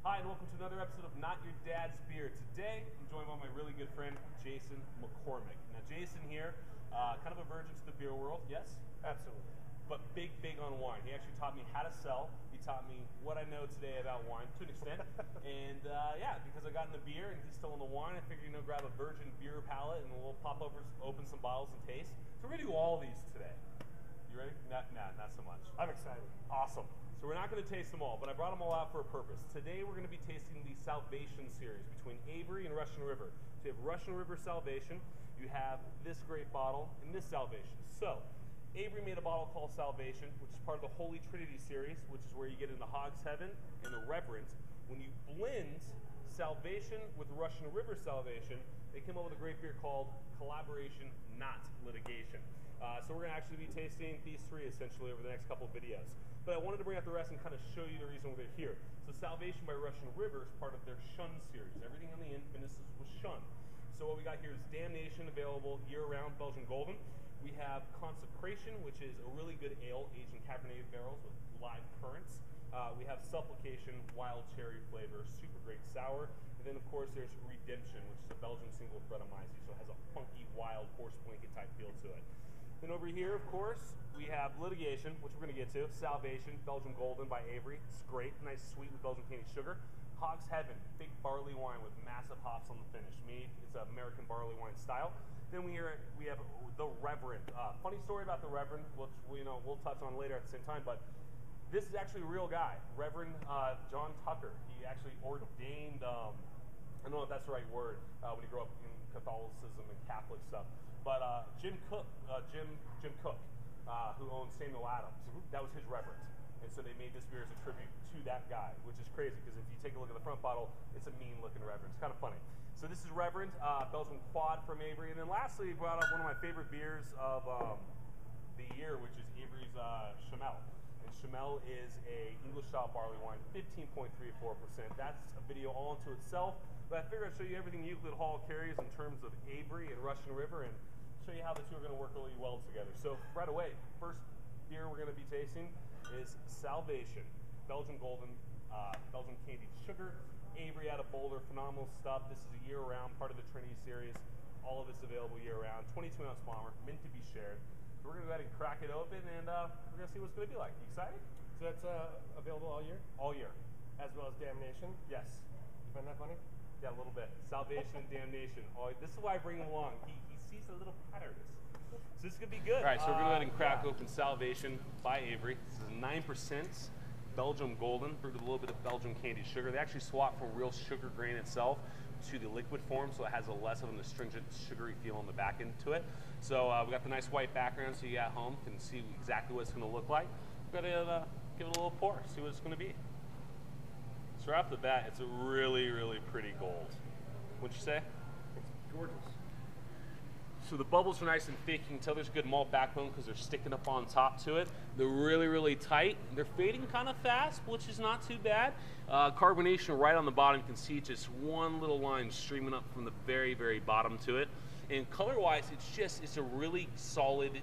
Hi, and welcome to another episode of Not Your Dad's Beer. Today, I'm joined by my really good friend, Jason McCormick. Now, Jason here, kind of a virgin to the beer world, yes? Absolutely. But big on wine. He actually taught me how to sell. He taught me what I know today about wine, to an extent. And yeah, because I got into beer and he's still in the wine, I figured, grab a virgin beer palette and we'll pop over, open some bottles and taste. So we're gonna do all these today. You ready? Not so much. I'm excited. Awesome. So we're not going to taste them all, but I brought them all out for a purpose. Today we're going to be tasting the Salvation series between Avery and Russian River. So you have Russian River Salvation, you have this great bottle, and this Salvation. So Avery made a bottle called Salvation, which is part of the Holy Trinity series, which is where you get into Hog's Heaven and the Reverend. When you blend Salvation with Russian River Salvation, they came up with a great beer called Collaboration, Not Litigation. So we're going to actually be tasting these three essentially over the next couple of videos. But I wanted to bring out the rest and kind of show you the reason why they're here. So Salvation by Russian River is part of their Shun series. Everything on the end finishes with Shun. So what we got here is Damnation, available year-round, Belgian Golden. We have Consecration, which is a really good ale aged in carbonated barrels with live currants. We have Supplication, wild cherry flavor, super great sour. And then of course there's Redemption, which is a Belgian single Brettanomyces, so it has a funky, wild horse blanket type feel to it. Then over here, of course, we have Litigation, which we're going to get to. Salvation, Belgian Golden by Avery. It's great, nice sweet with Belgian candied sugar. Hog's Heaven, big barley wine with massive hops on the finish. It's an American barley wine style. Then we have the Reverend. Funny story about the Reverend, which we'll touch on later at the same time, but this is actually a real guy, Reverend John Tucker. He actually ordained, I don't know if that's the right word, when he grew up in Catholicism and Catholic stuff. But Jim Cook, who owns Samuel Adams, that was his reverend. And so they made this beer as a tribute to that guy, which is crazy because if you take a look at the front bottle, it's a mean looking reverend. It's kind of funny. So this is Reverend, Belgian Quad from Avery. And then lastly, we brought up one of my favorite beers of the year, which is Avery's Chamel. And Chamel is a English style barley wine, 15.34%. That's a video all unto itself. But I figured I'd show you everything Euclid Hall carries in terms of Avery and Russian River and show you how the two are going to work really well together. So right away, first beer we're going to be tasting is Salvation, Belgian Golden, Belgian candied sugar. Avery out of Boulder, phenomenal stuff. This is a year-round part of the Trinity series. All of it's available year-round. 22-ounce bomber, meant to be shared. So we're going to go ahead and crack it open and we're going to see what it's going to be like. You excited? So that's available all year? All year. As well as Damnation? Yes. You find that funny? Yeah, a little bit. Salvation and Damnation. Oh, this is why I bring him along. He sees the little patterns. So this is going to be good. All right, so we're going to go ahead and crack open Salvation by Avery. This is 9% Belgian Golden, brewed with a little bit of Belgian candied sugar. They actually swap from real sugar grain itself to the liquid form, so it has a less of an astringent, sugary feel on the back end to it. So we got the nice white background so you at home can see exactly what it's going to look like. We're going to give it a little pour, see what it's going to be. So right off the bat, it's a really, really pretty gold. What'd you say? It's gorgeous. So the bubbles are nice and thick. You can tell there's good malt backbone because they're sticking up on top to it. They're really, really tight. They're fading kind of fast, which is not too bad. Carbonation right on the bottom. You can see just one little line streaming up from the very, very bottom to it. And color-wise, it's a really solid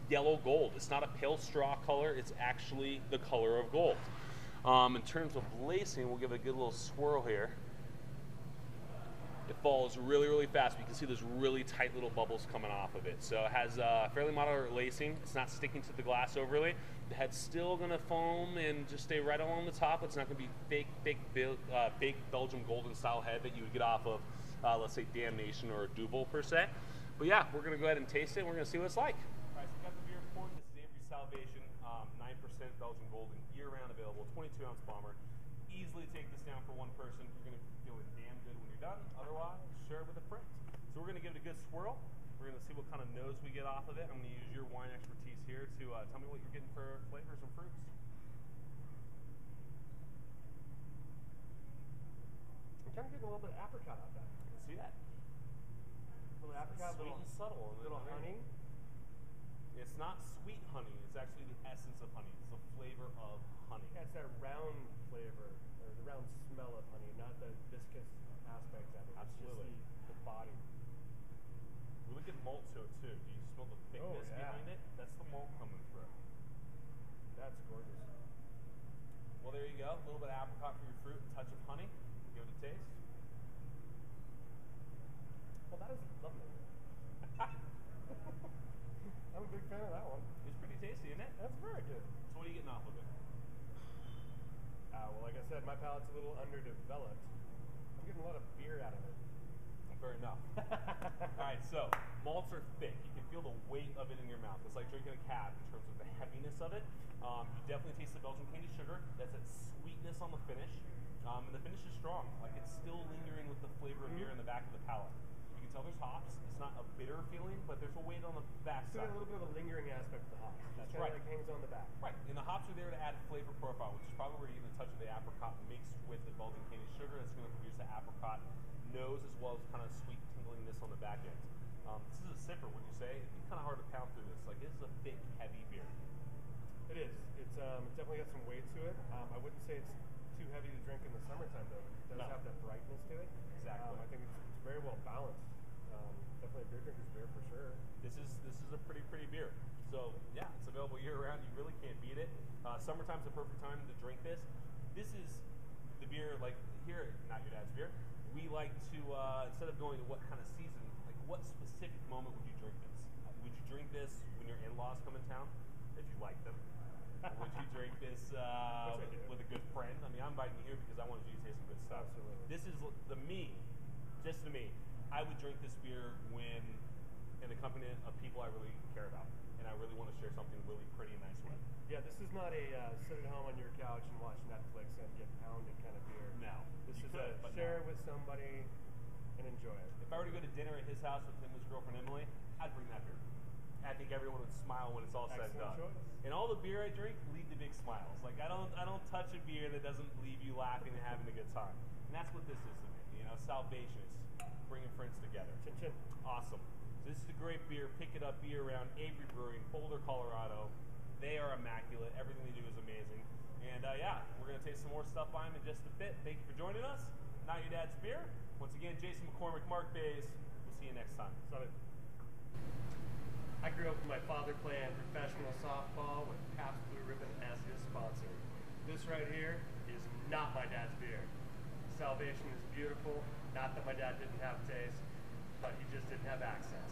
yellow gold. It's not a pale straw color. It's actually the color of gold. In terms of lacing, we'll give it a good little swirl here. It falls really, really fast. You can see those really tight little bubbles coming off of it. So it has fairly moderate lacing. It's not sticking to the glass overly. The head's still going to foam and just stay right along the top. It's not going to be fake Belgian Golden style head that you would get off of, let's say, Damnation or a Double per se. But yeah, we're going to go ahead and taste it. And we're going to see what it's like. All right, so we got the beer poured. This is Avery Salvation, 9% Belgian Golden, year-round available, 22-ounce bomber. Easily take this down for one person. You're going to feel it damn good when you're done. Otherwise, share it with a friend. So we're going to give it a good swirl. We're going to see what kind of nose we get off of it. I'm going to use your wine expertise here to tell me what you're getting for flavors and fruits. I'm kind of getting a little bit of apricot out of that. I can see that. A little apricot, sweet and subtle. Little honey. It's not sweet honey. It's actually the essence of honey. It's the flavor of honey. Yeah, it's that round flavor, or the round smell of honey, not the viscous aspect of it. Absolutely. It's just the body. Really good malt to it too. Do you smell the thickness behind it? That's the malt coming through. That's gorgeous. Well, there you go. A little bit of apricot for your fruit, a touch of honey. Give it a taste. Well, that is lovely. I'm a big fan of that one. It's pretty tasty, isn't it? That's very good. So what are you getting off of it? Well, like I said, my palate's a little underdeveloped. I'm getting a lot of beer out of it. Fair enough. All right, so malts are thick. You can feel the weight of it in your mouth. It's like drinking a cab in terms of the heaviness of it. You definitely taste the Belgian candy sugar. That's that sweetness on the finish. And the finish is strong. Like it's still lingering with the flavor of beer in the back of the palate. You can tell there's hops. It's not a bitter feeling, but there's a weight on the back Still side. got a little bit of a lingering aspect to the hops. That's Kinda right. Like hangs on the back. Right, and the hops are there to add flavor profile, which is probably where you're getting a touch of the apricot mixed with the Belgian candy sugar. That's going to produce the apricot nose as well as kind of sweet tinglingness on the back end. This is a sipper, would you say? It's kind of hard to pound through this. Like this is a thick, heavy beer. It is. It's definitely got some weight to it. I wouldn't say it's too heavy to drink in the summertime though. It does have that brightness to it. Exactly. I think it's very well balanced. Definitely a beer drinker's beer for sure. This is a pretty beer. So yeah, it's available year round. You really can't beat it. Summertime's the perfect time to drink this. This is the beer like here, Not Your Dad's Beer. We like to instead of going to what kind of season, like what specific moment would you drink this? Would you drink this when your in-laws come in town, if you like them? Or would you drink this with a good friend? I mean, I'm inviting you here because I wanted you to taste some good stuff. Absolutely. This is just to me. I would drink this beer when in the company of people I really care about, and I really want to share something really pretty and nice with. Yeah, this is not a sit at home on your couch and watch Netflix and get pounded kind of beer. No. This You is could, a but share no. it with somebody and enjoy it. If I were to go to dinner at his house with him and his girlfriend Emily, I'd bring that beer. I think everyone would smile when it's all said and Excellent done. choice. And all the beer I drink lead to big smiles. Like I don't touch a beer that doesn't leave you laughing and having a good time. And that's what this is to me. You know, salvation is bringing friends together. Chin chin. Awesome. So this is a great beer. Pick it up year round. Avery Brewing, Boulder, Colorado. They are immaculate. Everything they do is amazing. And yeah, we're gonna taste some more stuff by them in just a bit. Thank you for joining us. Not Your Dad's Beer. Once again, Jason McCormick, Marc Bays. We'll see you next time. Love it. I grew up with my father playing professional softball with Pabst Blue Ribbon as his sponsor. This right here is not my dad's beer. Salvation is beautiful. Not that my dad didn't have taste, but he just didn't have access.